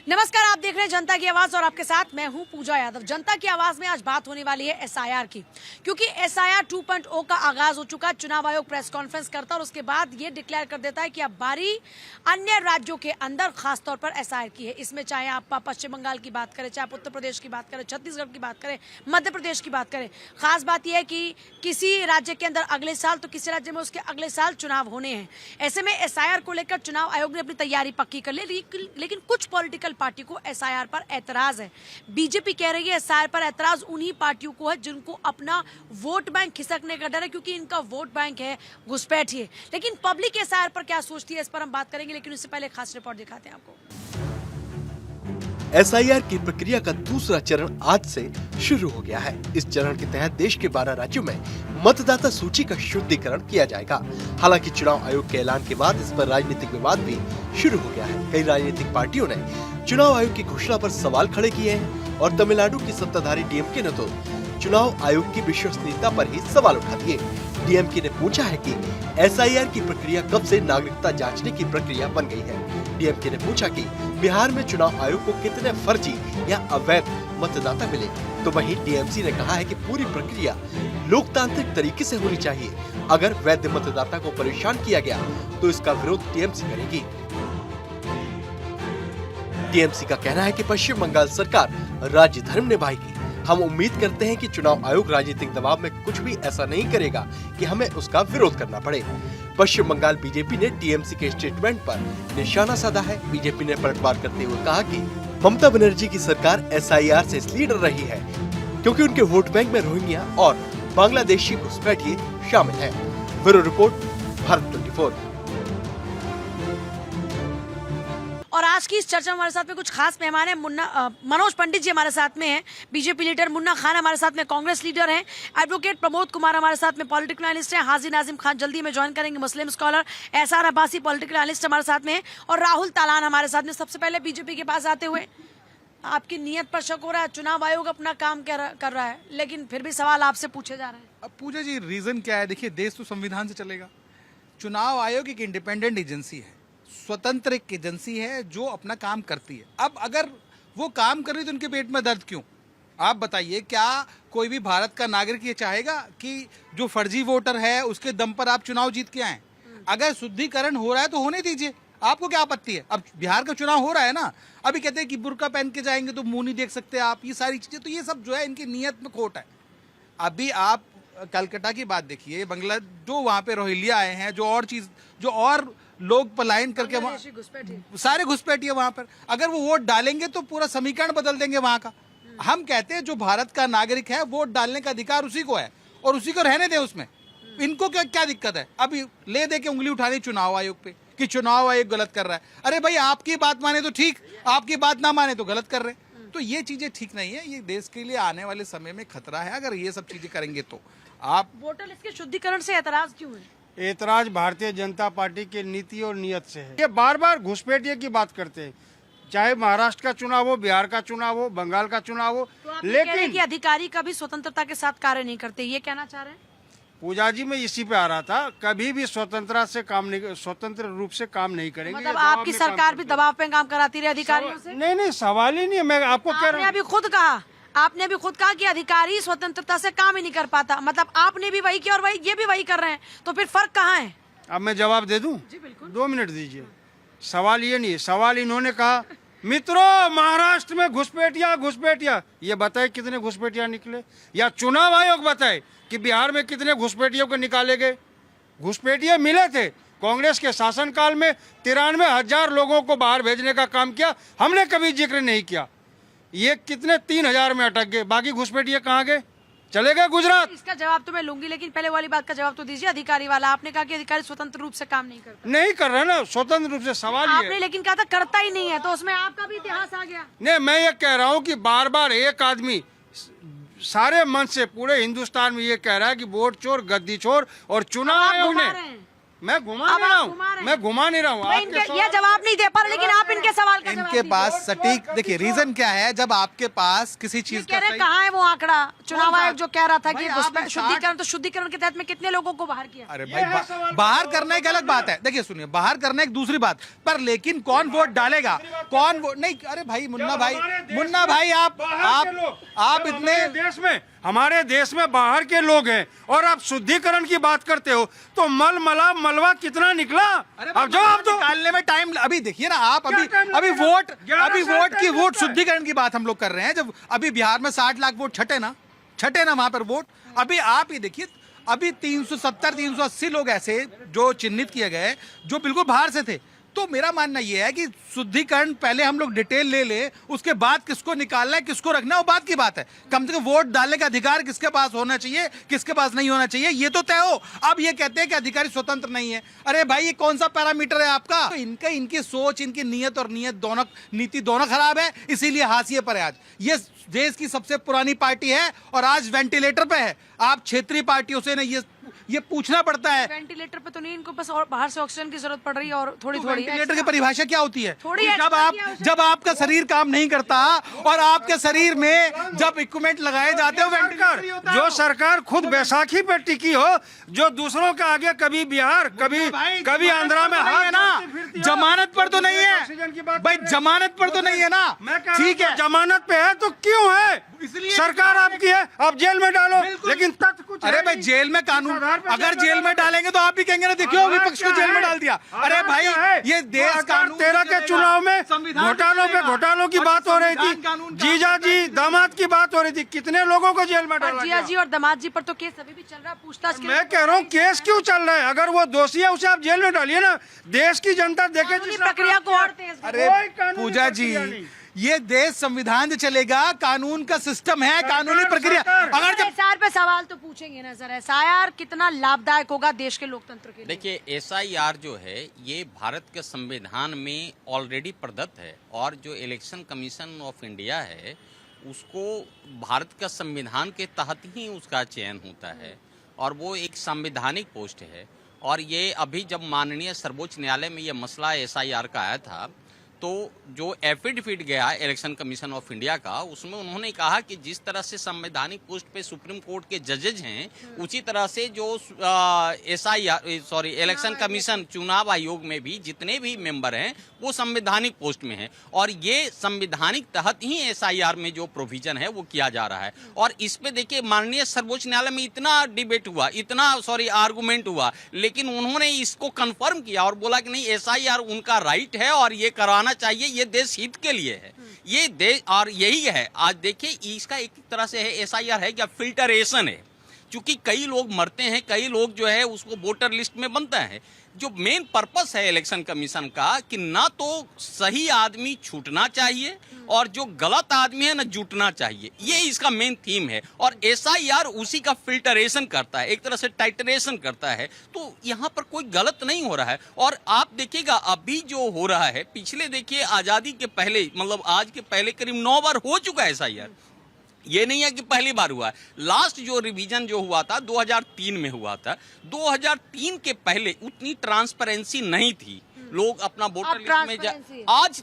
नमस्कार, आप देख रहे हैं जनता की आवाज और आपके साथ मैं हूं पूजा यादव। जनता की आवाज में आज बात होने वाली है एसआईआर की, क्योंकि एसआईआर 2.0 का आगाज हो चुका है। चुनाव आयोग प्रेस कॉन्फ्रेंस करता है और उसके बाद ये डिक्लेयर कर देता है कि अब बारी अन्य राज्यों के अंदर खासतौर पर एसआईआर की है। इसमें चाहे आप पश्चिम बंगाल की बात करें, चाहे उत्तर प्रदेश की बात करें, छत्तीसगढ़ की बात करें, मध्य प्रदेश की बात करें, खास बात यह है कि किसी राज्य के अंदर अगले साल तो किसी राज्य में उसके अगले साल चुनाव होने हैं। ऐसे में एसआईआर को लेकर चुनाव आयोग ने अपनी तैयारी पक्की कर ली, लेकिन कुछ पॉलिटिकल पार्टी को एसआईआर पर ऐतराज है। बीजेपी कह रही है एसआईआर पर ऐतराज उन्हीं पार्टियों को है जिनको अपना वोट बैंक खिसकने का डर है, क्योंकि इनका वोट बैंक है घुसपैठिए। लेकिन पब्लिक एसआईआर पर क्या सोचती है, इस पर हम बात करेंगे, लेकिन उससे पहले खास रिपोर्ट दिखाते हैं आपको। एसआईआर की प्रक्रिया का दूसरा चरण आज से शुरू हो गया है। इस चरण के तहत देश के 12 राज्यों में मतदाता सूची का शुद्धिकरण किया जाएगा। हालांकि चुनाव आयोग के ऐलान के बाद इस पर राजनीतिक विवाद भी शुरू हो गया है। कई राजनीतिक पार्टियों ने चुनाव आयोग की घोषणा पर सवाल खड़े किए हैं और तमिलनाडु की सत्ताधारी डीएमके ने तो चुनाव आयोग की विश्वसनीयता पर ही सवाल उठा दिए। डीएमके ने पूछा है कि एसआईआर की प्रक्रिया कब से नागरिकता जांचने की प्रक्रिया बन गई है। डीएमके ने पूछा कि बिहार में चुनाव आयोग को कितने फर्जी या अवैध मतदाता मिले, तो वहीं टीएमसी ने कहा है कि पूरी प्रक्रिया लोकतांत्रिक तरीके से होनी चाहिए। अगर वैध मतदाता को परेशान किया गया तो इसका विरोध टीएमसी करेगी। टीएमसी का कहना है कि पश्चिम बंगाल सरकार राज्य धर्म निभाएगी। हम उम्मीद करते हैं कि चुनाव आयोग राजनीतिक दबाव में कुछ भी ऐसा नहीं करेगा कि हमें उसका विरोध करना पड़े। पश्चिम बंगाल बीजेपी ने टीएमसी के स्टेटमेंट पर निशाना साधा है। बीजेपी ने पलटवार करते हुए कहा कि ममता बनर्जी की सरकार एसआईआर से इसलिए डर रही है क्योंकि उनके वोट बैंक में रोहिंग्या और बांग्लादेशी घुसपैठिए शामिल हैं। Bureau report, Bharat 24। और आज की इस चर्चा में हमारे साथ में कुछ खास मेहमान हैं। मनोज पंडित जी हमारे साथ में हैं, बीजेपी लीडर। मुन्ना खान हमारे साथ में कांग्रेस लीडर हैं। एडवोकेट प्रमोद कुमार हमारे साथ में पॉलिटिकल एनालिस्ट हैं। हाजी नाजिम खान जल्दी में ज्वाइन करेंगे, Muslim scholar. SR Abbasi political analyst हमारे साथ में हैं और राहुल तालान हमारे साथ में। सबसे पहले बीजेपी के पास आते हुए, आपकी नीयत पर शक हो रहा है। चुनाव आयोग अपना काम कर रहा है, लेकिन फिर भी सवाल आपसे पूछे जा रहे हैं। अब पूजा जी, रीजन क्या है? देखिए, देश तो संविधान से चलेगा। चुनाव आयोग एक इंडिपेंडेंट एजेंसी है, स्वतंत्र एक एजेंसी है जो अपना काम करती है। अब अगर वो काम कर रही तो उनके पेट में दर्द क्यों? आप बताइए, क्या कोई भी भारत का नागरिक ये चाहेगा कि जो फर्जी वोटर है उसके दम पर आप चुनाव जीत के आए? अगर शुद्धिकरण हो रहा है तो होने दीजिए, आपको क्या आपत्ति है? अब बिहार का चुनाव हो रहा है ना, अभी कहते हैं कि बुर्का पहन के जाएंगे तो मुंह नहीं देख सकते आप, ये सारी चीजें, तो ये सब जो है इनकी नीयत में खोट है। अभी आप कलकत्ता की बात देखिए, बंगला जो वहाँ पे रोहिंग्या आए हैं, जो और लोग पलायन करके सारे घुसपैठिए वहां पर, अगर वो वोट डालेंगे तो पूरा समीकरण बदल देंगे वहां का। हम कहते हैं जो भारत का नागरिक है वोट डालने का अधिकार उसी को है और उसी को रहने दें उसमें। इनको क्या दिक्कत है अभी ले दे के उंगली उठानी चुनाव आयोग पे कि चुनाव आयोग गलत कर रहा है? अरे भाई, आपकी बात माने तो ठीक, आपकी बात ना माने तो गलत कर रहे। तो ये चीजें ठीक नहीं है। ये देश के लिए आने वाले समय में खतरा है अगर ये सब चीजें करेंगे तो। आप वोटर लिस्ट के शुद्धिकरण से ऐतराज क्यों है? ऐतराज भारतीय जनता पार्टी की नीति और नियत से है। ये बार बार घुसपैठिए की बात करते हैं, चाहे महाराष्ट्र का चुनाव हो, बिहार का चुनाव हो, बंगाल का चुनाव हो, तो लेकिन कि अधिकारी कभी स्वतंत्रता के साथ कार्य नहीं करते, ये कहना चाह रहे हैं? पूजा जी, मैं इसी पे आ रहा था। कभी भी स्वतंत्र रूप से काम नहीं करेंगे। मतलब आपकी सरकार भी दबाव पे काम कराती रही अधिकारियों से? नहीं, सवाल ही नहीं है। मैं आपको कह रहा हूँ, आपने अभी खुद कहा कि अधिकारी स्वतंत्रता से काम ही नहीं कर पाता। मतलब आपने भी वही किया और ये भी वही कर रहे हैं, तो फिर फर्क कहाँ है? अब मैं जवाब दे दूं? जी बिल्कुल। 2 मिनट दीजिए। सवाल ये नहीं है। सवाल इन्होंने कहा, मित्रों महाराष्ट्र में घुसपैठिया, ये बताए कितने घुसपैठिया निकले, या चुनाव आयोग बताए कि बिहार में कितने घुसपैठियों को निकाले गए? घुसपैठिए मिले थे। कांग्रेस के शासनकाल में 93,000 लोगों को बाहर भेजने का काम किया, हमने कभी जिक्र नहीं किया। ये कितने 3,000 में अटक गए, बाकी घुसपैठिए कहाँ गए? चले गए गुजरात। इसका जवाब तो मैं लूंगी, लेकिन पहले वाली बात का जवाब तो दीजिए। अधिकारी वाला आपने कहा कि अधिकारी स्वतंत्र रूप से काम नहीं कर रहा ना, स्वतंत्र रूप से। सवाल आपने लेकिन कहा था करता ही नहीं है, तो उसमें आपका भी इतिहास आ गया। नहीं, मैं ये कह रहा हूँ कि बार बार एक आदमी सारे मन से पूरे हिंदुस्तान में ये कह रहा है कि वोट चोर, गद्दी चोर, और चुनाव आयोग ने मैं घुमा अब नहीं रहा आप घुमा रहे हूँ, हैं। मैं घुमा नहीं रहा हूँ। मैं आपके इनके ये सवाल- जवाब नहीं दे पा रहे, लेकिन आप इनके सवाल का जवाब इनके दीजिए। पास सटीक देखिए रीजन क्या है, जब आपके पास किसी ये चीज कह का रहे सही कहाँ है वो आंकड़ा, चुनाव कौन सा? आयोग जो कह रहा था भाई कि आप घुसपैठ- एक शुद्धिकरण, तो शुद्धिकरण के तहत में कितने लोगों को बाहर किया? अरे ये भाई है सवाल। बाहर करना एक अलग बात है, देखिए सुनिए, बाहर करना एक दूसरी बात, पर लेकिन कौन वोट डालेगा, कौन वोट नहीं। अरे भाई मुन्ना भाई, मुन्ना भाई आप इतने हमारे देश में बाहर के लोग हैं और आप शुद्धिकरण की बात करते हो, तो मलबा कितना निकला? अब जवाब दो। निकालने में टाइम, अभी देखिए ना आप, क्या time अभी लगेगा? वोट 11 साल की time वोट लगता है। शुद्धिकरण की बात हम लोग कर रहे हैं, जब अभी बिहार में 60 लाख वोट छटे ना वहां पर वोट। अभी आप ही देखिए, अभी 370 380 लोग ऐसे जो चिन्हित किए गए जो बिल्कुल बाहर से थे। तो मेरा मानना यह है कि शुद्धिकरण पहले हम लोग डिटेल ले ले, उसके बाद किसको निकालना है किसको रखना है वो बात की बात है। कम से कम वोट डालने का अधिकार किसके पास होना चाहिए, किसके पास नहीं होना चाहिए, ये तो तय हो। अब ये कहते हैं कि अधिकारी स्वतंत्र नहीं है। अरे भाई ये कौन सा पैरामीटर है आपका? तो इनकी सोच, इनकी नीयत और नीति दोनों खराब है, इसीलिए हाशिए पर है। आज ये देश की सबसे पुरानी पार्टी है और आज वेंटिलेटर पे है। आप क्षेत्रीय पार्टियों से ना ये पूछना पड़ता है। वेंटिलेटर पे तो नहीं, इनको बस और बाहर से ऑक्सीजन की जरूरत पड़ रही है और थोड़ी थोड़ी वेंटिलेटर की परिभाषा क्या होती है? थोड़ी जब आपका शरीर काम नहीं करता और आपके शरीर में जब इक्विपमेंट लगाए जाते हो, वेंटिलेटर ही होता है जो वो। सरकार खुद बैसाखी पे टिकी हो, जो दूसरों के आगे कभी बिहार कभी आंध्रा में नहीं है ना, जमानत पर तो नहीं ऑक्सीजन की है बात भाई, कर रहे हैं। जमानत पर तो नहीं है ना। मैं कह रहा ठीक हूं, है, जमानत पे है तो क्यों है? इसलिए सरकार आपकी है, आप जेल में डालो, बिल्कुल। लेकिन तथ्य कुछ अरे है भाई नहीं। जेल में कानून, इस आधार पे अगर जेल में डालेंगे तो आप भी कहेंगे ना देखियो आधार विपक्ष को क्या जेल में है? डाल दिया। आधार अरे भाई क्या है? ये देश कानून 2013 के चुनाव में संविधान घोटालों पे चलेगा। घोटालों की और बात हो रही संविधान थी, कानून का जीजा जी दामाद की बात हो रही थी, कितने लोगों को जेल में डाला और जिया गया? जी और दामाद जी पर तो केस अभी भी चल रहा है, पूछताछ के मैं कह रहा हूँ केस क्यों चल रहा है? अगर वो दोषी है उसे आप जेल में डालिए ना, देश की जनता देखे कानूनी जिस प्रक्रिया को और तेज करो। अरे कोई कानूनी पूजा जी, प्रक्रिया नहीं। ये देश संविधान से चलेगा, कानून का सिस्टम है, कानूनी प्रक्रिया। अगर जब एसआईआर पे सवाल तो पूछेंगे ना सर, एसआईआर कितना लाभदायक होगा देश के लोकतंत्र के लिए? देखिए एसआईआर जो है ये भारत के संविधान में ऑलरेडी प्रदत्त है और जो इलेक्शन कमीशन ऑफ इंडिया है उसको भारत का संविधान के तहत ही उसका चयन होता है और वो एक संवैधानिक पोस्ट है। और ये अभी जब माननीय सर्वोच्च न्यायालय में ये मसला एसआईआर का आया था तो जो एफिडेविट गया इलेक्शन कमीशन ऑफ इंडिया का, उसमें उन्होंने कहा कि जिस तरह से संवैधानिक पोस्ट पे सुप्रीम कोर्ट के जजेज हैं उसी तरह से जो इलेक्शन कमीशन चुनाव आयोग में भी जितने भी मेंबर हैं वो संवैधानिक पोस्ट में हैं और ये संवैधानिक तहत ही एसआईआर में जो प्रोविजन है वो किया जा रहा है। और इस पे देखिए माननीय सर्वोच्च न्यायालय में इतना डिबेट हुआ, इतना आर्गुमेंट हुआ, लेकिन उन्होंने इसको कंफर्म किया और बोला कि नहीं एसआईआर उनका राइट है और ये कराना चाहिए, ये देश हित के लिए है, ये देश। और यही है आज देखिए इसका एक तरह से है एसआईआर है क्या फिल्टरेशन है, क्योंकि कई लोग मरते हैं, कई लोग जो है उसको वोटर लिस्ट में बनता है। जो मेन पर्पस है इलेक्शन कमीशन का कि ना तो सही आदमी छूटना चाहिए और जो गलत आदमी है ना जुटना चाहिए, ये इसका मेन थीम है और एसआईआर उसी का फिल्टरेशन करता है, एक तरह से टाइटरेशन करता है। तो यहाँ पर कोई गलत नहीं हो रहा है। और आप देखिएगा अभी जो हो रहा है, पिछले देखिए आज़ादी के पहले मतलब आज के पहले करीब 9 बार हो चुका है एसआईआर, ये नहीं है कि पहली बार हुआ है। लास्ट जो रिवीजन जो हुआ था 2003 में हुआ था। 2003 के पहले उतनी ट्रांसपेरेंसी नहीं थी, लोग अपना वोटर लिस्ट में आज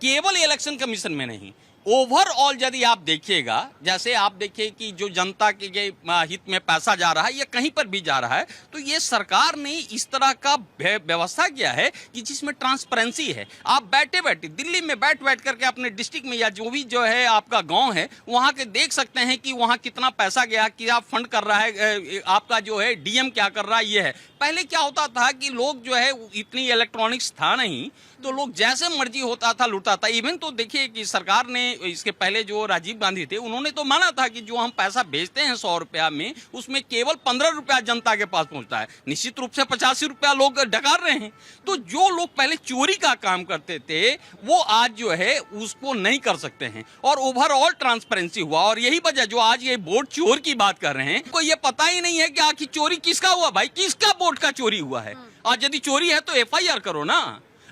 केवल इलेक्शन कमीशन में नहीं, ओवरऑल यदि आप देखिएगा, जैसे आप देखिए कि जो जनता के हित में पैसा जा रहा है या कहीं पर भी जा रहा है, तो ये सरकार ने इस तरह का व्यवस्था किया है कि जिसमें ट्रांसपेरेंसी है। आप बैठे बैठे दिल्ली में बैठ करके अपने डिस्ट्रिक्ट में या जो भी जो है आपका गांव है वहां के देख सकते हैं कि वहां कितना पैसा गया, क्या फंड कर रहा है, आपका जो है डीएम क्या कर रहा है। ये है पहले क्या होता था कि लोग जो है इतनी इलेक्ट्रॉनिक्स था नहीं, तो लोग जैसे मर्जी होता था लुटता था। इवन तो देखिए कि सरकार ने इसके पहले जो राजीव गांधी थे उन्होंने तो माना था कि जो हम पैसा भेजते हैं 100 रुपया में उसमें केवल 15 रुपया जनता के पास पहुंचता है, निश्चित रूप से 85 रुपया लोग डकार रहे हैं। तो जो लोग पहले चोरी का काम करते थे वो आज जो है उसको नहीं कर सकते हैं और ओवरऑल ट्रांसपेरेंसी हुआ। और यही वजह जो आज ये वोट चोर की बात कर रहे हैं, कोई ये पता ही नहीं है कि आखिर चोरी किसका हुआ। भाई किसका वोट का चोरी हुआ है? आज यदि चोरी है तो एफआईआर करो ना।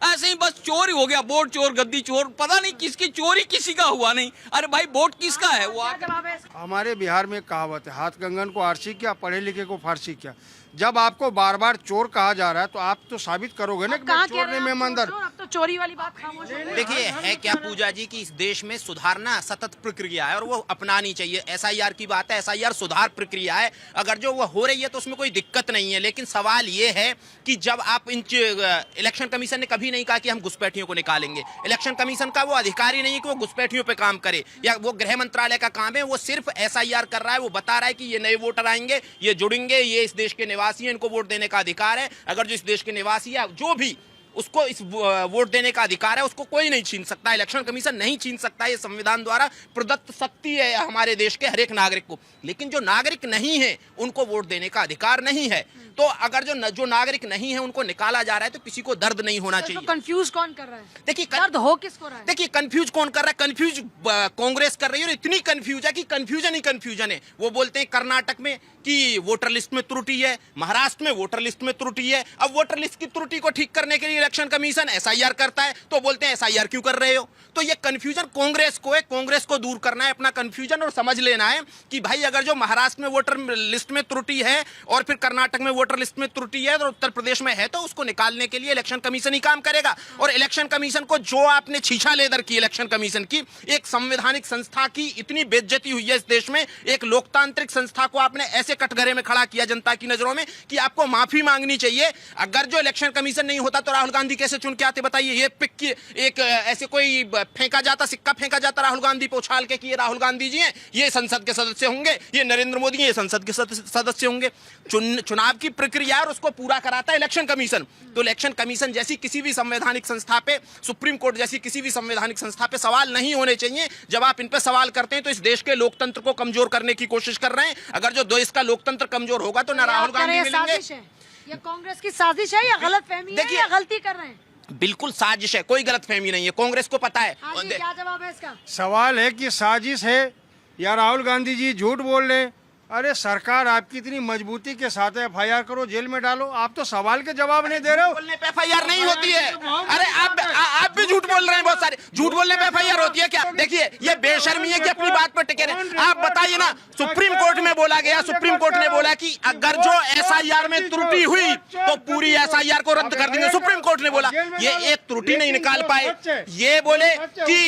ऐसे ही बस चोर हो गया, वोट चोर, गद्दी चोर, पता नहीं किसकी चोरी किसी का हुआ नहीं। अरे भाई वोट किसका है वो क्या जवाब है इसका? हमारे बिहार में कहावत है, हाथ कंगन को आरसी क्या, पढ़े लिखे को फारसी क्या। जब आपको बार बार चोर कहा जा रहा है तो आप तो साबित करोगे ना कि कहाँ मैं कह चोर रहे नहीं, हैं मैं आप ईमानदार। चोर? अब तो चोरी वाली बात खामोश हो गई। देखिए है क्या पूजा जी कि इस देश में सुधारना सतत प्रक्रिया है और वो अपनानी चाहिए। एसआईआर की बात है, एसआईआर सुधार प्रक्रिया है, अगर जो वो हो रही है तो उसमें कोई दिक्कत नहीं है। लेकिन सवाल ये है कि जब आप इलेक्शन कमीशन ने कभी नहीं कहा कि हम घुसपैठियों को निकालेंगे। इलेक्शन कमीशन का वो अधिकार ही नहीं है कि वो घुसपैठियों पे काम करे, या वो गृह मंत्रालय का काम है। वो सिर्फ एसआईआर कर रहा है, वो बता रहा है कि ये नए वोटर आएंगे, ये जुड़ेंगे, ये इस देश के निवासी हैं, इनको वोट देने का अधिकार है। अगर जो इस देश के निवासी है, जो भी उसको इस वोट देने का अधिकार है, उसको कोई नहीं छीन सकता, इलेक्शन कमीशन नहीं छीन सकता। ये संविधान द्वारा प्रदत्त शक्ति है हमारे देश के हर एक नागरिक को। लेकिन जो नागरिक नहीं है उनको वोट देने का अधिकार नहीं है। तो अगर जो नागरिक नहीं है उनको निकाला जा रहा है तो किसी को दर्द नहीं होना तो चाहिए। कंफ्यूज कौन कर रहा है? देखिए दर्द हो किसको रहा है? देखिए कंफ्यूज कौन कर रहा है? कंफ्यूज कांग्रेस कर रही है, और इतनी कंफ्यूज है कि कंफ्यूजन ही कंफ्यूजन है। वो बोलते हैं कर्नाटक में कि वोटर लिस्ट में त्रुटि है, महाराष्ट्र में वोटर लिस्ट में त्रुटि है। अब वोटर लिस्ट की त्रुटि को ठीक करने के लिए इलेक्शन कमीशन एसआईआर करता है, तो बोलते हैं एसआईआर क्यों कर रहे हो? तो ये कंफ्यूजन कांग्रेस को है, कांग्रेस को दूर करना है अपना कंफ्यूजन, और समझ लेना है कि भाई अगर जो महाराष्ट्र में वोटर लिस्ट में त्रुटि है और फिर कर्नाटक में वोटर लिस्ट में त्रुटि है और उत्तर प्रदेश में है, तो उसको निकालने के लिए इलेक्शन कमीशन ही काम करेगा। और इलेक्शन कमीशन को जो आपने छीछा लेदर की इलेक्शन कमीशन की, एक संवैधानिक संस्था की इतनी बेइज्जती हुई है इस देश में, एक लोकतांत्रिक संस्था को आपने ऐसे कटघरे में खड़ा किया जनता की नजरों में कि आपको माफी मांगनी चाहिए। अगर जो इलेक्शन कमीशन नहीं होता तो राहुल गांधी कैसे चुन के आते बताइए? ये पिक की एक ऐसे कोई फेंका जाता, सिक्का फेंका जाता राहुल गांधी पे उछाल के कि ये राहुल गांधी जी हैं, ये संसद के सदस्य होंगे, ये नरेंद्र मोदी ये संसद के सदस्य होंगे। चुनाव की प्रक्रिया और उसको पूरा कराता है इलेक्शन कमीशन। तो इलेक्शन कमीशन जैसी किसी भी संवैधानिक संस्था पे, सुप्रीम कोर्ट जैसी किसी भी संवैधानिक संस्था पे सवाल नहीं होने चाहिए। जब आप इन पे सवाल करते हैं तो इस देश के लोकतंत्र को कमजोर करने की कोशिश कर रहे हैं। अगर जो देश का लोकतंत्र कमजोर होगा तो ना राहुल गांधी मिलेंगे। साजिश है, ये कांग्रेस की साजिश है या गलत फहमी है या गलती कर रहे हैं? बिल्कुल साजिश है, कोई गलतफहमी नहीं है, कांग्रेस को पता है। हाँ जी, क्या जवाब है इसका? सवाल है कि साजिश है या राहुल गांधी जी झूठ बोल रहे हैं। अरे सरकार आपकी इतनी मजबूती के साथ एफआईआर करो, जेल में डालो, आप तो सवाल के जवाब नहीं दे रहे हो। बोलने पे एफआईआर नहीं होती है। अरे आप भी झूठ बोल रहे हैं, बहुत सारे झूठ बोलने पे एफआईआर होती है क्या? देखिए ये बेशर्मी है कि अपनी बात पर टिके रहे। आप बताइए ना, सुप्रीम कोर्ट में बोला गया, सुप्रीम कोर्ट ने बोला कि अगर जो एसआईआर में त्रुटि हुई तो पूरी एसआईआर को रद्द कर देंगे। सुप्रीम कोर्ट ने बोला, ये एक त्रुटि नहीं निकाल पाए। ये बोले कि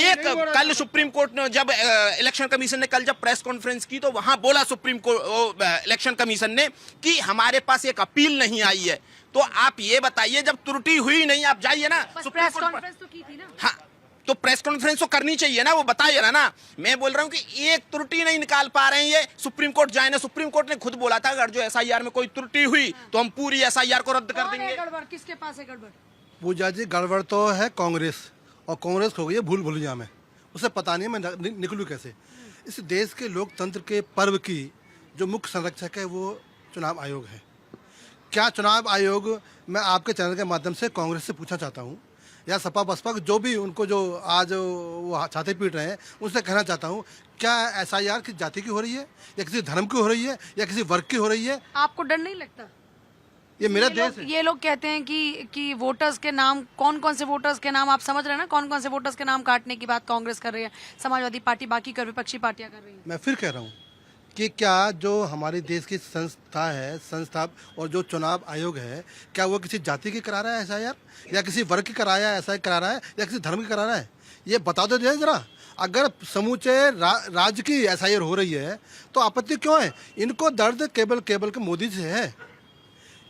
एक कल सुप्रीम कोर्ट ने जब इलेक्शन कमीशन ने कल जब प्रेस कॉन्फ्रेंस की तो वहां बोला सुप्रीम कोर्ट इलेक्शन कमीशन ने कि हमारे पास एक अपील नहीं आई है। तो आप ये बताइए, जब त्रुटि हुई नहीं, आप जाइए ना प्रेस कॉन्फ्रेंस तो की थी ना। हाँ, तो प्रेस कॉन्फ्रेंस तो करनी चाहिए ना, वो बताइए ना। मैं बोल रहा हूँ कि एक त्रुटि नहीं निकाल पा रहे हैं, ये सुप्रीम कोर्ट जाए ना। सुप्रीम कोर्ट ने खुद बोला था अगर जो एसआईआर में कोई त्रुटि हुई तो हम पूरी एसआईआर को रद्द कर कौन है देंगे। गड़बड़? किसके पास है गड़बड़? पूजा जी गड़बड़ तो है कांग्रेस, और कांग्रेस हो गई है भूल भुलैया में। उसे पता नहीं है मैं निकलूँ कैसे। इस देश के लोकतंत्र के पर्व की जो मुख्य संरक्षक है वो चुनाव आयोग है। क्या चुनाव आयोग, मैं आपके चैनल के माध्यम से कांग्रेस से पूछना चाहता हूँ, या सपा बसपा जो भी उनको जो आज वो छाती पीट रहे हैं उनसे कहना चाहता हूँ, क्या एसआईआर किसी जाति की हो रही है या किसी धर्म की हो रही है या किसी वर्ग की हो रही है? आपको डर नहीं लगता? ये मेरा देश है। ये लोग कहते हैं कि वोटर्स के नाम, कौन कौन से वोटर्स के नाम, आप समझ रहे हैं ना, कौन कौन से वोटर्स के नाम काटने की बात कांग्रेस कर रही है, समाजवादी पार्टी, बाकी कर विपक्षी पार्टियां कर रही हैं। मैं फिर कह रहा हूँ कि क्या जो हमारे देश की संस्था और जो चुनाव आयोग है, क्या वो किसी जाति की करा रहा है एसआईआर, या किसी वर्ग की कराया ऐसा करा रहा है, या किसी धर्म की करा रहा है? ये बता दो जरा। अगर समूचे राज्य की एसआईआर हो रही है तो आपत्ति क्यों है? इनको दर्द केवल के मोदी से है।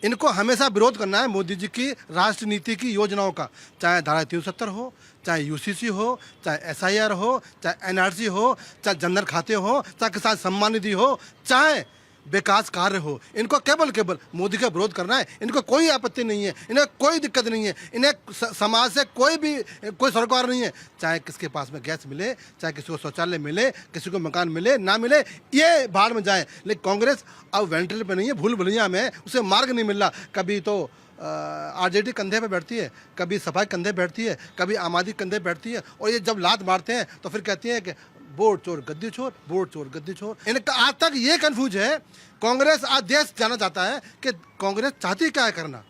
इनको हमेशा विरोध करना है मोदी जी की राष्ट्र नीति की योजनाओं का, चाहे धारा 370 हो, चाहे यूसीसी हो, चाहे एसआईआर हो, चाहे एनआरसी हो, चाहे जनधन खाते हो, चाहे किसान सम्मान निधि हो, चाहे विकास कार्य हो। इनको केवल मोदी का विरोध करना है। इनको कोई आपत्ति नहीं है, इन्हें कोई दिक्कत नहीं है, इन्हें समाज से कोई सरोकार नहीं है। चाहे किसके पास में गैस मिले, चाहे किसी को शौचालय मिले, किसी को मकान मिले ना मिले, ये भाड़ में जाए। लेकिन कांग्रेस अब वेंटिलेटर पे नहीं है, भूल भुलैया में, उसे मार्ग नहीं मिल रहा। कभी तो आरजेडी कंधे पे बैठती है, कभी सपा कंधे बैठती है, कभी आम आदमी कंधे बैठती है, और ये जब लात मारते हैं तो फिर कहती है कि वोट चोर गद्दी चोर, वोट चोर गद्दी चोर। इनका आज तक ये कंफ्यूज है। कांग्रेस आज देश जाना चाहता है कि कांग्रेस चाहती क्या है करना।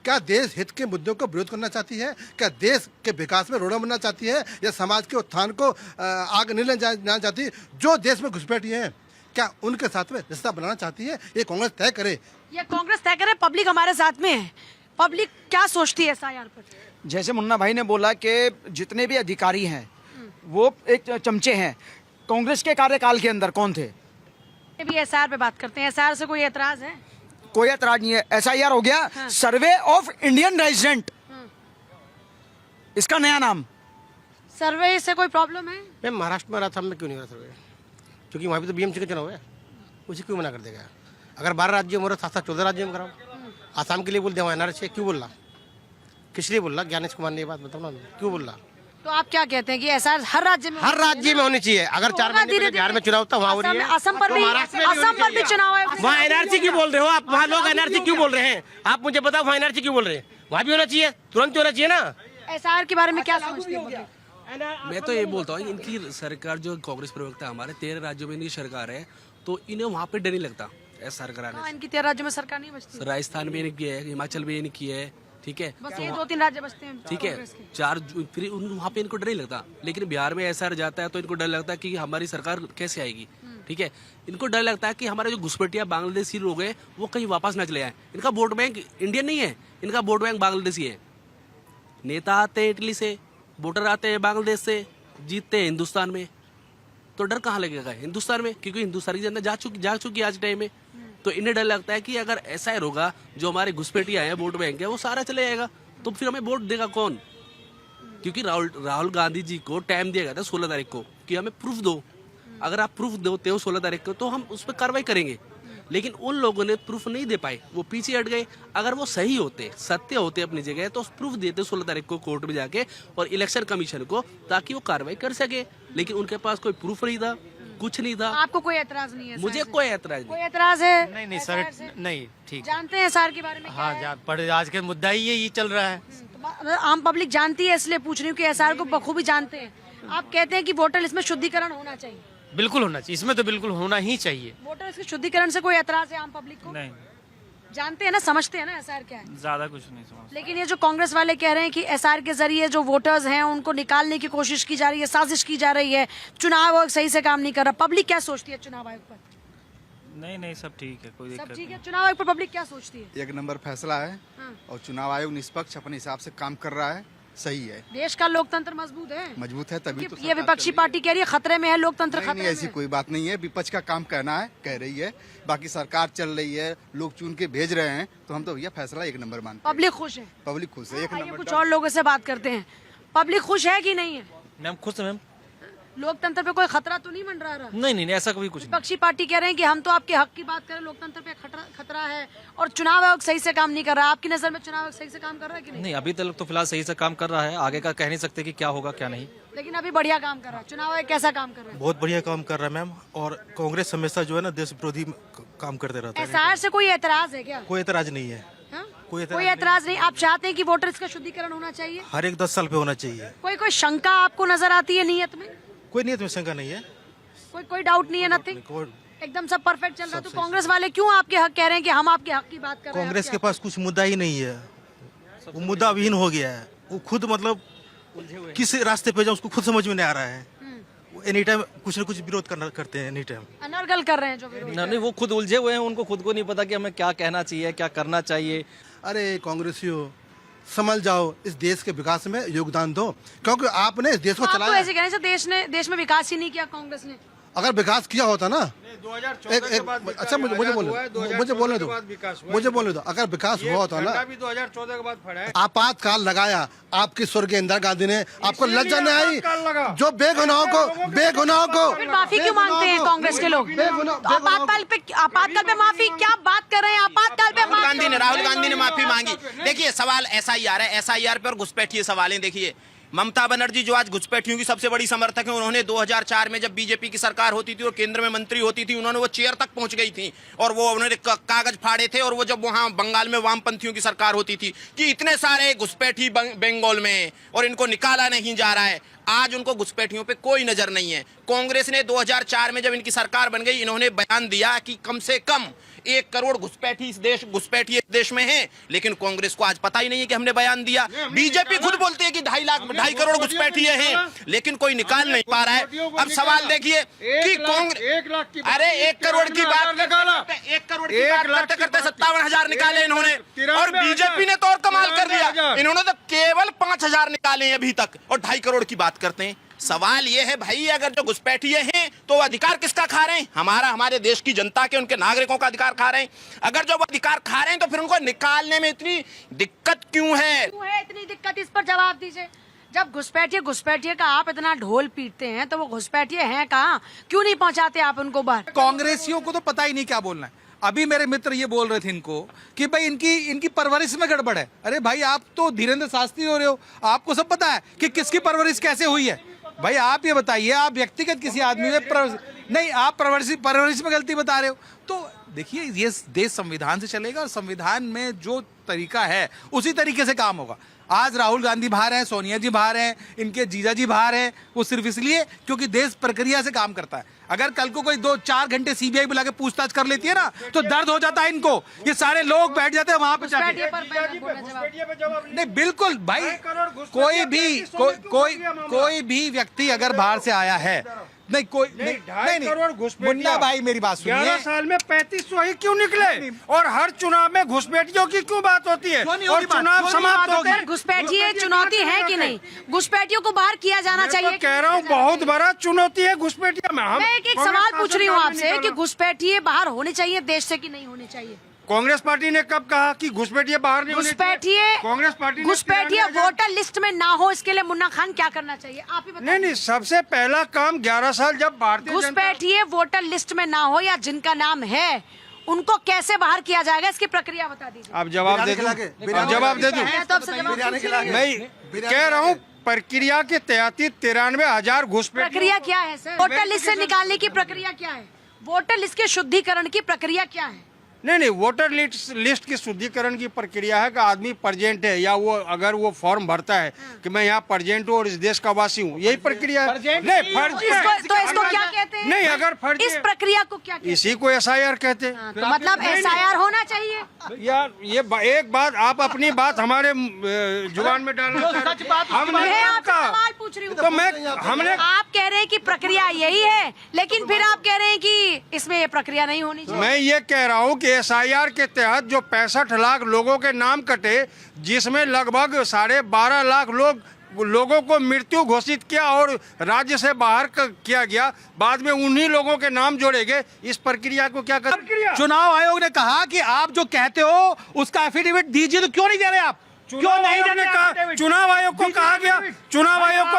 क्या देश हित के मुद्दों को विरोध करना चाहती है? क्या देश के विकास में रोड़ा बनना चाहती है, या समाज के उत्थान को आगे नहीं ले जाना चाहती? जो देश में घुसपैठी हैं, क्या उनके साथ में रिश्ता बनाना चाहती है? ये कांग्रेस तय करे। ये कांग्रेस तय करे, पब्लिक हमारे साथ में है। पब्लिक क्या सोचती है एसआईआर पर? जैसे मुन्ना भाई ने बोला कि जितने भी अधिकारी हैं वो एक चमचे हैं। कांग्रेस के कार्यकाल के अंदर कौन थे? ये भी एसआईआर पे बात करते हैं। एसआईआर से कोई एतराज है? कोई एतराज नहीं है। एसआईआर हो गया सर्वे ऑफ इंडियन रेजिडेंट, इसका नया नाम। सर्वे से कोई प्रॉब्लम है? मैं महाराष्ट्र में रहा था, मैं क्यों नहीं करा सर्वे? क्योंकि वहाँ पे तो बीएमसी का चुनाव है, उसे क्यों मना कर देगा? अगर 12 राज्यों में 7-14 राज्यों में कराओ, आसाम के लिए बोल दिया एनआरसी क्यों बोल रहा? किस लिए बोल रहा? ज्ञानेश कुमार ने ये बात बताओ ना, क्यों बोल रहा? तो आप क्या कहते हैं कि एसआईआर हर राज्य में? हर राज्य में होनी चाहिए। अगर 4 महीने पहले बिहार में चुनाव था, वहाँ हो रही है, असम पर भी चुनाव है। वहाँ एनआरसी क्यों बोल रहे हो आप? वहाँ लोग एनआरसी क्यों बोल रहे हैं? आप मुझे बताओ, वहाँ एनआरसी क्यों बोल रहे हैं? वहाँ भी होना चाहिए, तुरंत होना चाहिए ना। एसआईआर के बारे में क्या समझते हैं? मैं तो ये बोलता हूँ इनकी सरकार, जो कांग्रेस प्रवक्ता हमारे 13 राज्यों में इनकी सरकार है, तो इन्हें वहाँ पे डर नहीं लगता एसआर कराने। इनकी 13 राज्यों में सरकार नहीं बचती? राजस्थान में इन्हें किया है, हिमाचल में इन्हें किया है, ठीक है। बस ये 2-3 राज्य बचते हैं, ठीक है, 4 फिर वहाँ पे इनको डर नहीं लगता। लेकिन बिहार में एसआर जाता है तो इनको डर लगता है कि हमारी सरकार कैसे आएगी, ठीक है। इनको डर लगता है कि हमारे जो घुसपैठिया बांग्लादेशी लोग हैं वो कहीं वापस न चले आए। इनका वोट बैंक इंडियन नहीं है, इनका वोट बैंक बांग्लादेशी है। नेता आते हैं इटली से, वोटर आते हैं बांग्लादेश से, जीतते हैं हिंदुस्तान में, तो डर कहाँ लगेगा हिंदुस्तान में? क्योंकि हिंदुस्तान की जनता जा चुकी आज टाइम में। तो इन्हें डर लगता है कि अगर ऐसा होगा, जो हमारे घुसपैठिया है, वोट बैंक है, वो सारा चले जाएगा, तो फिर हमें वोट देगा कौन? क्योंकि राहुल गांधी जी को टाइम दिया गया था 16 तारीख को कि हमें प्रूफ दो। अगर आप प्रूफ देते हो 16 तारीख को, तो हम उस पर कार्रवाई करेंगे। लेकिन उन लोगों ने प्रूफ नहीं दे पाए, वो पीछे हट गए। अगर वो सही होते, सत्य होते अपनी जगह, तो प्रूफ देते 16 तारीख को कोर्ट में जाके और इलेक्शन कमीशन को, ताकि वो कार्रवाई कर सके। लेकिन उनके पास कोई प्रूफ नहीं था, कुछ नहीं था। आपको कोई एतराज नहीं है? मुझे कोई एतराज नहीं। कोई एतराज है? नहीं सर, नहीं ठीक। जानते हैं एसआईआर के बारे में? हाँ, पर आज के मुद्दा ही यही चल रहा है। तो आम पब्लिक जानती है, इसलिए पूछ रही हूँ कि एसआईआर को बखूबी जानते हैं। आप कहते हैं कि वोटर लिस्ट में शुद्धिकरण होना चाहिए? बिल्कुल होना चाहिए, इसमें तो बिल्कुल होना ही चाहिए। वोटर लिस्ट के शुद्धिकरण से कोई एतराज है आम पब्लिक को? नहीं, जानते हैं ना, समझते हैं ना एसआईआर क्या है? ज्यादा कुछ नहीं समझ। लेकिन ये जो कांग्रेस वाले कह रहे हैं कि एसआईआर के जरिए जो वोटर्स हैं उनको निकालने की कोशिश की जा रही है, साजिश की जा रही है, चुनाव आयोग सही से काम नहीं कर रहा। पब्लिक क्या सोचती है चुनाव आयोग पर? नहीं सब ठीक है, कोई सब ठीक है। चुनाव आयोग पर पब्लिक क्या सोचती है? 1 नंबर फैसला है और चुनाव आयोग निष्पक्ष अपने हिसाब से काम कर रहा है, सही है। देश का लोकतंत्र मजबूत है? मजबूत है, तभी तो ये विपक्षी पार्टी कह रही है खतरे में है लोकतंत्र। नहीं, ऐसी कोई बात नहीं है। विपक्ष का काम कहना है, कह रही है, बाकी सरकार चल रही है, लोग चुन के भेज रहे हैं, तो हम तो भैया फैसला 1 नंबर मानते हैं। पब्लिक खुश है? पब्लिक खुश है, 1 आइए नंबर। कुछ और लोगों से बात करते हैं। पब्लिक खुश है कि नहीं है? मैम खुश है मैम। लोकतंत्र पे कोई खतरा तो नहीं मंडरा रहा? नहीं, ऐसा कभी कुछ नहीं। विपक्षी पार्टी कह रहे हैं कि हम तो आपके हक की बात करें, लोकतंत्र पे खतरा है और चुनाव आयोग सही से काम नहीं कर रहा। आपकी नजर में चुनाव आयोग सही से काम कर रहा है कि नहीं? नहीं, अभी तक तो फिलहाल सही से काम कर रहा है, आगे का कह नहीं सकते कि क्या होगा क्या नहीं। लेकिन अभी बढ़िया काम कर रहा है। चुनाव आयोग कैसा काम कर रहा है? बहुत बढ़िया काम कर रहा है मैम। और कांग्रेस हमेशा जो है ना देश विरोधी काम करते रहता है। एसआईआर से कोई एतराज है क्या? कोई एतराज नहीं है। हाँ? कोई कोई एतराज नहीं। आप चाहते हैं कि वोटर्स का शुद्धिकरण होना चाहिए? हर एक 10 साल पे होना चाहिए। कोई शंका आपको नजर आती है नीयत में? कोई नीयत में शंका नहीं है, कोई डाउट नहीं है? नथिंग, एकदम सब परफेक्ट चल रहा है। तो कांग्रेस वाले क्यों आपके हक कह रहे हैं कि हम आपके हक की बात कर रहे हैं? कांग्रेस के पास कुछ मुद्दा ही नहीं है, वो मुद्दा विहीन हो गया है। वो खुद मतलब किस रास्ते पे जाए उसको खुद समझ में नहीं आ रहा है। वो एनी टाइम कुछ न कुछ विरोध करते हैं, एनी टाइम अनर्गल कर रहे हैं जो विरोध। नहीं, वो खुद उलझे हुए हैं, उनको खुद को नहीं पता कि हमें क्या कहना चाहिए, क्या करना चाहिए। अरे कांग्रेसियों, समझ जाओ, इस देश के विकास में योगदान दो, क्योंकि आपने इस देश को तो चलाया। ऐसे कहने से देश में विकास ही नहीं किया कांग्रेस ने। अगर विकास किया होता ना, 2014 के बाद अच्छा मुझे बोलने दो, मुझे बोलने दो। अगर विकास हुआ होता ना, भी 2014 के बाद फड़ा है। आपातकाल लगाया आपकी स्वर्गीय इंदिरा गांधी ने, आपको लज्जा नहीं आई? जो बेगुनाहों को फिर माफी क्यों मांगते हैं कांग्रेस के लोग? तो आपातकाल पे माफी क्या बात कर रहे हैं? आपातकाल पे राहुल गांधी ने माफी मांगी। देखिए सवाल एसआईआर है, एसआईआर पर घुसपैठिए सवालें। देखिए ममता बनर्जी जो आज घुसपैठियों की सबसे बड़ी समर्थक है, उन्होंने 2004 में जब बीजेपी की सरकार होती थी और केंद्र में मंत्री होती थी, उन्होंने वो चेयर तक पहुंच गई थी और वो उन्होंने कागज फाड़े थे। और वो जब वहां बंगाल में वामपंथियों की सरकार होती थी कि इतने सारे घुसपैठी बंगाल में और इनको निकाला नहीं जा रहा है, आज उनको घुसपैठियों पे कोई नजर नहीं है। कांग्रेस ने 2004 में जब इनकी सरकार बन गई, इन्होंने बयान दिया कि कम से कम 1 करोड़ घुसपैठी इस देश में है, लेकिन कांग्रेस को आज पता ही नहीं है कि हमने बयान दिया। बीजेपी खुद बोलती है कि 2.5 करोड़ घुसपैठी है, लेकिन कोई निकाल नहीं पा रहा है। अब सवाल देखिए कि कांग्रेस, अरे 1 करोड़ की बात करते करते 57,000 निकाले इन्होंने, और बीजेपी ने तो और कमाल कर दिया, इन्होंने तो केवल 5,000 निकाले हैं अभी तक, और 2.5 करोड़ की बात करते हैं। सवाल ये है भाई, अगर जो घुसपैठिए हैं तो वो अधिकार किसका खा रहे हैं? हमारे देश की जनता के, उनके नागरिकों का अधिकार खा रहे हैं। अगर जो वो अधिकार खा रहे हैं तो फिर उनको निकालने में इतनी दिक्कत क्यों है? इतनी दिक्कत, इस पर जवाब दीजिए। जब घुसपैठिए का आप इतना ढोल पीटते हैं तो वो घुसपैठिए हैं कहाँ? क्यों नहीं पहुंचाते आप उनको बाहर? कांग्रेसियों को तो पता ही नहीं क्या बोलना है। अभी मेरे मित्र ये बोल रहे थे इनको कि भाई इनकी परवरिश में गड़बड़ है। अरे भाई, आप तो धीरेन्द्र शास्त्री हो रहे हो, आपको सब पता है कि किसकी परवरिश कैसे हुई है। भाई आप ये बताइए, आप व्यक्तिगत किसी आदमी में नहीं, आप परवरिश में गलती बता रहे हो। तो देखिए, ये देश संविधान से चलेगा और संविधान में जो तरीका है उसी तरीके से काम होगा। आज राहुल गांधी बाहर हैं, सोनिया जी बाहर हैं, इनके जीजा जी बाहर हैं, वो सिर्फ इसलिए क्योंकि देश प्रक्रिया से काम करता है। अगर कल को कोई 2-4 घंटे सीबीआई बुला के पूछताछ कर लेती है ना, तो दर्द हो जाता है इनको। ये सारे लोग बैठ जाते हैं वहां पे जाके। नहीं, बिल्कुल भाई, कोई भी व्यक्ति अगर बाहर से आया है, नहीं कोई नहीं, मुन्ना भाई मेरी बात सुनिए। 11 साल में 3500 ही क्यों निकले, और हर चुनाव में घुसपैठियों की क्यों बात होती है, और चुनाव समाप्त हो गए? घुसपैठिए चुनौती है कि नहीं? घुसपैठियों को बाहर किया जाना चाहिए। कह रहा हूँ बहुत बड़ा चुनौती है घुसपैठियों में। मैं एक सवाल पूछ रही हूँ आपसे कि घुसपैठिए बाहर होने चाहिए देश से कि नहीं होने चाहिए? कांग्रेस पार्टी ने कब कहा कि घुसपैठिए बाहर नहीं होने चाहिए? कांग्रेस पार्टी घुसपैठिए वोटर लिस्ट में ना हो, इसके लिए मुन्ना खान क्या करना चाहिए? आप ही बताइए। नहीं, सबसे पहला काम 11 साल जब भारतीय घुसपैठिए वोटर लिस्ट में ना हो या जिनका नाम है उनको कैसे बाहर किया जाएगा, इसकी प्रक्रिया बता दीजिए। आप जवाब दे दूं? मैं कह रहा हूँ प्रक्रिया के तहत 93,000 घुसपैठ। प्रक्रिया क्या है सर? वोटर लिस्ट से निकालने की प्रक्रिया क्या है? वोटर लिस्ट के शुद्धिकरण की प्रक्रिया क्या है? नहीं, वोटर लिस्ट की शुद्धिकरण की प्रक्रिया है कि आदमी प्रेजेंट है, या वो अगर वो फॉर्म भरता है कि मैं यहाँ प्रेजेंट हूँ और इस देश का वासी हूँ, यही प्रक्रिया है। नहीं, फर्जी है तो इसको क्या कहते हैं? नहीं, अगर फर्जी, इस प्रक्रिया को क्या कहते हैं? इसी को SIR कहते हैं। तो मतलब SIR होना चाहिए। यार, ये एक बात आप अपनी बात हमारे जुबान में डालना, मैं आपसे सवाल पूछ रही हूँ तो हमने आप कह रहे हैं कि प्रक्रिया यही है, लेकिन फिर आप कह रहे हैं कि इसमें ये प्रक्रिया नहीं होनी चाहिए। मैं ये कह रहा हूँ कि SIR के तहत जो 65 लाख लोगों के नाम कटे, जिसमें लगभग 12.5 लाख लोगों को मृत्यु घोषित किया और राज्य से बाहर किया गया, बाद में उन्हीं लोगों के नाम जोड़े गए। इस प्रक्रिया को क्या कर? चुनाव आयोग ने कहा कि आप जो कहते हो उसका एफिडेविट दीजिए, तो क्यों नहीं दे रहे आप? क्यों नहीं देने कहा? चुनाव आयोग को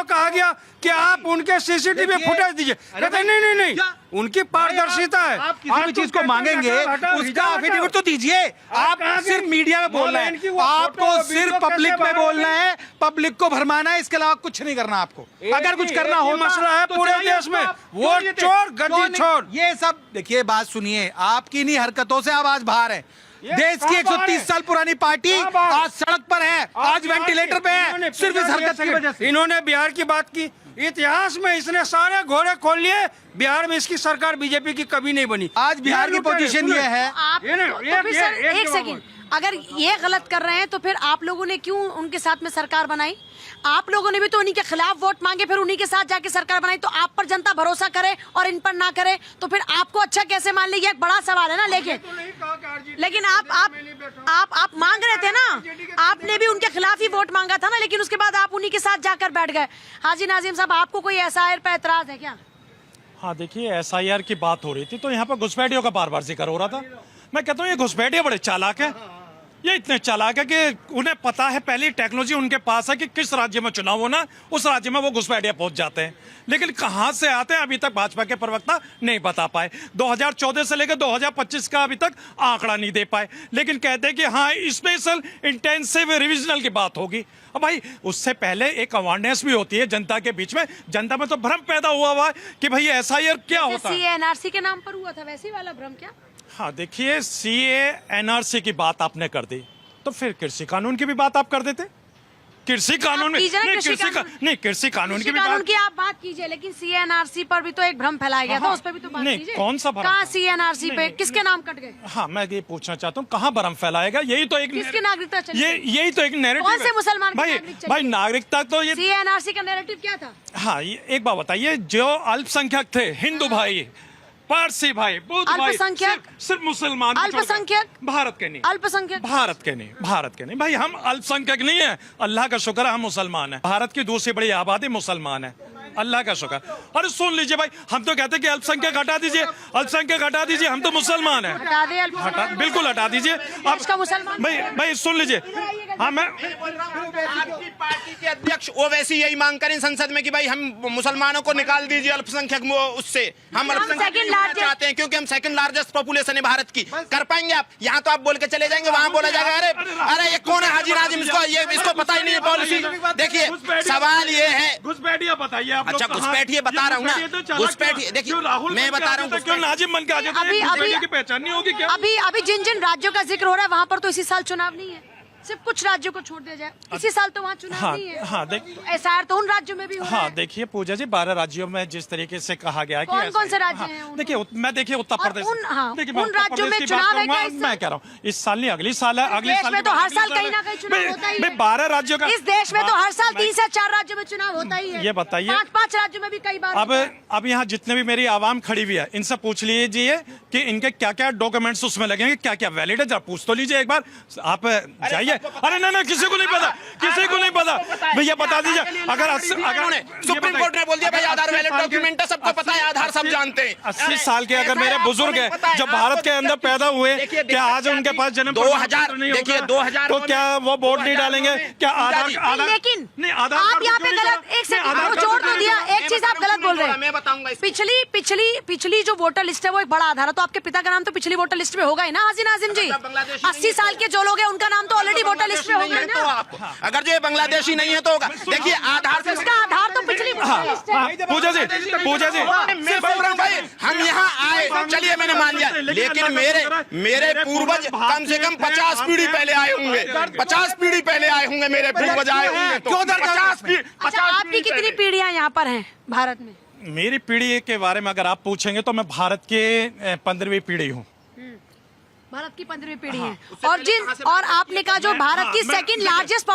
कहा गया कि आप उनके CCTV फुटेज दीजिए। नहीं, उनकी पारदर्शिता है। आप किसी भी चीज को मांगेंगे उसका एफिडेविट तो दीजिए। आप सिर्फ मीडिया में बोल रहे हैं, आपको सिर्फ पब्लिक में बोलना है, पब्लिक को भरमाना है, इसके अलावा कुछ नहीं करना आपको। अगर कुछ करना हो, मसला है पूरे देश में, वोट चोर गद्दी छोड़, ये सब देखिए। बात सुनिए, आपकी इन्हीं हरकतों से आप आज बाहर है। देश की 130 साल पुरानी पार्टी आज सड़क पर है, आज वेंटिलेटर पे है, सिर्फ इस हरकत की वजह से। इन्होंने बिहार की बात की, इतिहास में इसने सारे घोड़े खोल लिए। बिहार में इसकी सरकार बीजेपी की कभी नहीं बनी। आज बिहार की पोजीशन ये है। आप एक सेकंड, अगर ये गलत कर रहे हैं तो फिर आप लोगों ने क्यों उनके साथ में सरकार बनाई? आप लोगों ने भी तो उन्हीं के खिलाफ वोट मांगे, फिर उन्हीं के साथ जाके सरकार बनाई। तो आप पर जनता भरोसा करे और इन पर ना करे तो फिर आपको अच्छा कैसे मान लेगी? एक बड़ा सवाल है ना। लेकिन आप मांग रहे थे ना, आपने भी उनके खिलाफ ही वोट मांगा था ना, लेकिन उसके बाद आप उन्हीं के साथ जाकर बैठ गए। हाजी नाजिम साहब, आपको कोई SIR पर एतराज है क्या? हाँ, देखिए, SIR की बात हो रही थी तो यहाँ पर घुसपैठियों का बार बार जिक्र हो रहा था। मैं कहता हूँ ये घुसपैठिए बड़े चालाक है। ये इतने चालाक है कि उन्हें पता है, पहली टेक्नोलॉजी उनके पास है कि किस राज्य में चुनाव होना, उस राज्य में वो घुसपैठिया पहुंच जाते हैं। लेकिन कहां से आते हैं अभी तक भाजपा के प्रवक्ता नहीं बता पाए। 2014 से लेकर 2025 का अभी तक आंकड़ा नहीं दे पाए, लेकिन कहते हैं कि हाँ, स्पेशल इंटेंसिव रिविजनल की बात होगी। अब भाई, उससे पहले एक अवेयरनेस भी होती है जनता के बीच में। जनता में तो भ्रम पैदा हुआ है कि भाई SIR क्या होता है। CA NRC के नाम पर हुआ था, वैसे वाला भ्रम क्या? हाँ, देखिए, CA NRC की बात आपने कर दी तो फिर कृषि कानून की भी बात आप कर देते। कृषि कानून में कीजिए ना, नहीं, कृषि कानून। नहीं, कृषि कानून की भी कानून बात की आप बात कीजिए, लेकिन सीएनआरसी पर भी तो एक भ्रम फैलाया गया था, उस पर भी तो बात नहीं, कीजिए। कौन सा भ्रम? कहाँ सीएनआरसी पे किसके नाम कट गए? हाँ, मैं ये पूछना चाहता हूँ कहाँ भरम फैलाएगा? यही तो एक किसकी नागरिकता चली? यही तो एक नैरेटिव कौन से मुसलमान की भाई नागरिक चली? भाई नागरिकता तो ये सीएनआरसी का नैरेटिव क्या था? हाँ, एक बात बताइए, जो अल्पसंख्यक थे, हिंदू भाई, पारसी भाई, बौद्ध भाई, अल्पसंख्यक? सिर्फ मुसलमान को छोड़कर। अल्पसंख्यक? भारत के नहीं, अल्पसंख्यक? भारत के नहीं भाई, हम अल्पसंख्यक नहीं है, अल्लाह का शुक्र है हम मुसलमान हैं। भारत की दूसरी बड़ी आबादी मुसलमान है, अल्लाह का शुक्र। अरे सुन लीजिए भाई, हम तो कहते हैं कि अल्पसंख्यक हटा दीजिए, अल्पसंख्यक हटा दीजिए, हम तो मुसलमान हैं। हटा दे अल्पसंख्यक। बिल्कुल हटा दीजिए। देश का मुसलमान भाई सुन लीजिए, हाँ मैं आपकी पार्टी के अध्यक्ष ओवैसी यही मांग करें संसद में कि भाई हम मुसलमानों को निकाल दीजिए अल्पसंख्यक उससे, हम अल्पसंख्यक चाहते हैं क्योंकि हम सेकंड लार्जेस्ट पॉपुलेशन है भारत की। कर पाएंगे आप? यहाँ तो आप बोल के चले जाएंगे, वहाँ बोला जाएगा अरे ये कौन है हाजी नाजिम, इसको पता ही नहीं है पॉलिसी। देखिए सवाल ये है, घुसपैठिया बताइए आप। अच्छा घुसपैठिए बता रहा हूँ ना, घुसपैठिए देखिए मैं बता रहा हूँ क्यों नाजिम बन के आ जाते हैं? घुसपैठिए की पहचान नहीं होगी क्या? अभी जिन जिन राज्यों का जिक्र हो रहा है वहाँ पर तो इसी साल चुनाव नहीं है, सिर्फ कुछ राज्यों को छोड़ दिया जाए, इसी साल तो वहाँ चुनाव नहीं है। हाँ एसआईआर तो उन राज्यों में भी हो रहा है। हाँ देखिए पूजा जी, 12 राज्यों में जिस तरीके से कहा गया कि कौन कौन से राज्य हैं उनमें? देखिए मैं देखिए उत्तर और प्रदेश, उन उत्तर राज्यों में प्रदेश की चुनाव बात है क्या करूंगा, इस साल? मैं कह रहा हूँ इस साल नहीं अगली साल है, अगले देश साल में के तो बाद हर अगले साल कहीं है। ना कहीं चुनाव होता ही है। 12 राज्यों का इस देश में तो हर साल 3 से 4 राज्यों में चुनाव होता ही है। ये बताइए, 5 राज्यों में भी कई बार होता है। अब यहाँ जितने भी मेरी आवाम खड़ी हुई है इनसे पूछ लीजिए कि इनके क्या क्या डॉक्यूमेंट्स उसमें लगेंगे, क्या क्या वैलिड है, जरा पूछ तो लीजिए एक बार। आप जाइए। अरे ना किसी को नहीं पता, किसी को नहीं पता भैया, बता दीजिए। अगर सुप्रीम कोर्ट ने बोल दिया भाई आधार वैलिड डॉक्यूमेंट है, सबको पता है, आधार सब जानते हैं। 80 साल के अगर मेरे बुजुर्ग हैं जो भारत के अंदर पैदा हुए, क्या आज उनके पास जन्म 2000 देखिए 2000 तो क्या वो वोट नहीं डालेंगे? क्या लेकिन आप यहाँ पे गलत, एक सेकंड जोड़ तो दिया, एक चीज आप गलत बोल रहे हैं। मैं बताऊंगा। पिछली जो वोटर लिस्ट है वो एक बड़ा आधार है, तो आपके पिता का नाम तो पिछली वोटर लिस्ट में होगा ही ना हाजी नाजिम जी। 80 साल के जो लोग हैं उनका नाम तो ऑलरेडी वोटर लिस्ट में होगा ना। अगर जो ये बांग्लादेशी नहीं है तो होगा। देखिए आधार से उसका आधार तो पिछली वोटर लिस्ट है। पूजा जी मैं बोल रहा हूँ भाई, हम यहाँ आए, चलिए मैंने मान लिया, लेकिन मेरे पूर्वज कम से कम 50 पीढ़ी पहले आए होंगे, 50 पीढ़ी पहले आए होंगे, मेरे पूर्वज आए होंगे। तो 50 अच्छा, आपकी कितनी पीढ़ियां यहाँ पर हैं भारत में? मेरी पीढ़ी के बारे में अगर आप पूछेंगे तो मैं भारत के 15वीं पीढ़ी हूँ। भारत की 15वीं पीढ़ी है। और आपने कहा जो भारत की सेकंड लार्जेस्ट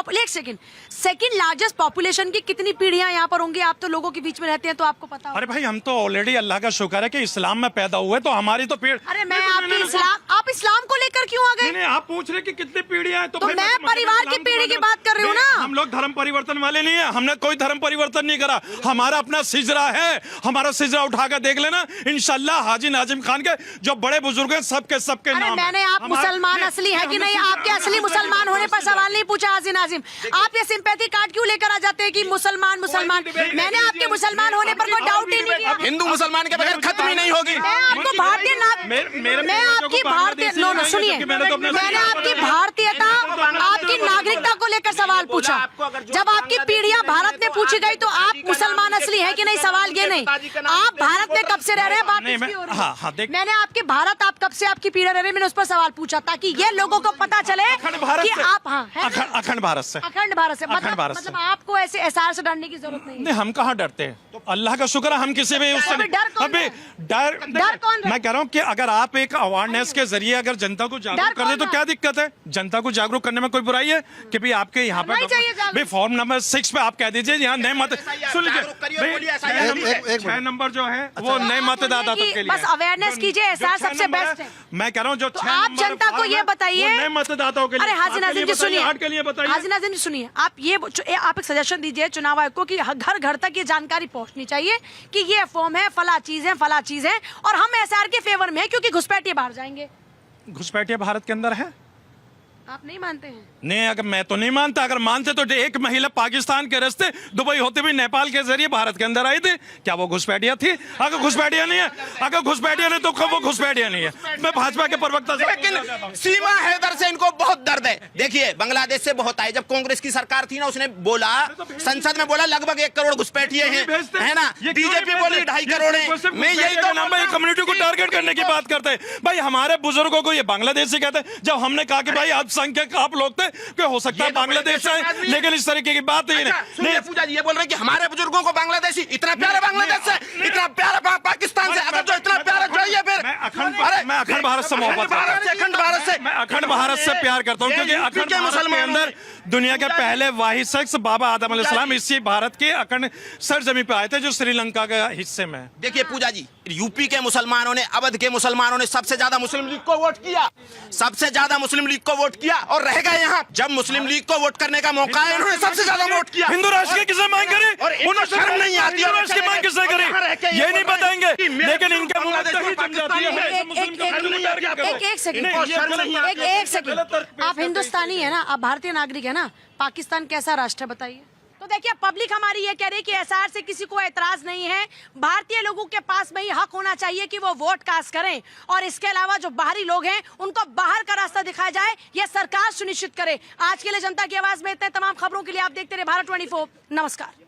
पॉपुलेशन की कितनी पीढ़ियां यहाँ पर होंगी? आप तो लोगों के बीच में रहते हैं तो आपको पता होगा। अरे भाई हम तो ऑलरेडी अल्लाह का शुक्र है कि इस्लाम में पैदा हुए, तो हमारी तो पीढ़ी। अरे मैं आपकी आप इस्लाम को लेकर क्यों आ गए? नहीं, आप पूछ रहे कि कितनी पीढ़ियां हैं, तो मैं परिवार की पीढ़ी की बात कर रही हूँ ना। हम लोग धर्म परिवर्तन वाले नहीं है, हमने कोई धर्म परिवर्तन नहीं करा, हमारा अपना सिजरा है, हमारा सिजरा उठाकर देख लेना, इंशाल्लाह हाजी नाजिम खान के जो बड़े बुजुर्ग हैं सबके नाम। मैंने आप मुसलमान असली है कि नहीं, आपके असली मुसलमान होने पर सवाल नहीं पूछा हाजी नाजिम। आप ये सिंपैथी कार्ड क्यों लेकर आ जाते हैं कि मुसलमान? मैंने आपके मुसलमान होने पर कोई डाउट ही नहीं किया। हिंदू मुसलमान के बगैर खत्म ही नहीं होगी। मैं आपको भारतीय सुनिए, मैंने आपकी भारतीयता, आपकी नागरिकता को लेकर सवाल पूछा। जब आपकी पीढ़ियां भारत में पूछी गई तो आप मुसलमान असली है कि नहीं, सवाल ये नहीं। आप भारत में कब से रह रहे हैं, बात इसकी हो रही है। मैंने आपके भारत, आप कब से आपकी पीढ़ी रह रहे हैं, मैंने उस पर सवाल पूछा ताकि ये लोगों को पता चले कि आप अखंड भारत से मतलब आपको ऐसे एसआर से डरने की जरूरत नहीं है। हम कहाँ डरते हैं, तो अल्लाह का शुक्र है हम किसी भी उससे नहीं। डर मैं कह रहा हूँ कि अगर आप एक अवेयरनेस के जरिए अगर जनता को जागरूक कर दे तो क्या दिक्कत है? जनता को जागरूक करने में कोई बुराई है कि भाई आपके यहाँ पे भाई फॉर्म नंबर 6 पे आप कह दीजिए यहाँ नए मत, सुन लीजिए 6 नंबर जो है वो नए मतदाता के लिए, बस अवेयरनेस कीजिए, एसआर सबसे बेस्ट है। मैं कह रहा हूँ जो आप जनता को ये बताइए, नए मतदाताओं के लिए। अरे हाजी नाजिम जी सुनिए, हाजी नाजिम जी सुनिए, आप एक सजेशन दीजिए चुनाव आयोग को कि घर घर तक ये जानकारी पहुंचनी चाहिए कि ये फॉर्म है, फला चीज है, और हम एसआर के फेवर में है क्योंकि घुसपैठिए बाहर जाएंगे। घुसपैठिए भारत के अंदर है? आप नहीं मानते हैं? नहीं, अगर मैं तो नहीं मानता, अगर मानते तो एक महिला पाकिस्तान के रास्ते दुबई होते हुए नेपाल के जरिए भारत के अंदर आई थी, क्या वो घुसपैठिया थी? अगर घुसपैठिया नहीं है, अगर घुसपैठिया नहीं तो वो घुसपैठिया नहीं है। मैं भाजपा के प्रवक्ता से, लेकिन सीमा हैदर से इनको बहुत दर्द है। देखिए बांग्लादेश से बहुत आए, जब कांग्रेस की सरकार थी ना, उसने बोला संसद में बोला लगभग 1 करोड़ घुसपैठिए हैं, है ना। बीजेपी बोली 2.5 करोड़ है। मैं यही तो नाम कम्युनिटी को टारगेट करने की बात करते हैं। भाई हमारे बुजुर्गों को ये बांग्लादेशी कहते हैं। जब हमने कहा कि भाई आप अल्पसंख्यक आप लोग थे कि हो सकता है बांग्लादेश से, लेकिन इस तरीके की बात ही नहीं। पूजा जी ये बोल रहे हैं कि हमारे बुजुर्गों को बांग्लादेशी इतना प्यारा बांग्लादेश से, इतना प्यारा पाकिस्तान से, अगर जो इतना प्यारा चाहिए फिर मैं अखंड भारत से मोहब्बत करता हूं। अखंड भारत से, मैं अखंड भारत से प्यार करता हूं, क्योंकि अखंड भारत के अंदर दुनिया के पहले वाहिद शख्स बाबा आदम अलैहिस्सलाम इसी भारत के अखंड सरजमी पे आए थे, जो श्रीलंका के हिस्से में। देखिए पूजा जी, यूपी के मुसलमानों ने, अवध के मुसलमानों ने सबसे ज्यादा मुस्लिम लीग को वोट किया, सबसे ज्यादा मुस्लिम लीग को वोट किया और रह गए यहाँ। जब मुस्लिम लीग को वोट करने का मौका है, इन्होंने सबसे ज्यादा वोट किया। हिंदू राष्ट्र की किसने मांग करी? और इनको शर्म नहीं आती है, हिंदू राष्ट्र की मांग किसने करी? ये नहीं बताएंगे, लेकिन इनके मुंह में दही जम जाती है। एक सेकंड, आप हिंदुस्तानी है ना, आप भारतीय नागरिक है ना, पाकिस्तान कैसा राष्ट्र है बताइए? तो देखिए, पब्लिक हमारी ये कह रही है कि एसआईआर से किसी को एतराज नहीं है, भारतीय लोगों के पास में ही हक होना चाहिए कि वो वोट कास्ट करें, और इसके अलावा जो बाहरी लोग हैं उनको बाहर का रास्ता दिखाया जाए, ये सरकार सुनिश्चित करे। आज के लिए जनता की आवाज में इतने तमाम खबरों के लिए आप देखते रहे भारत 24। नमस्कार।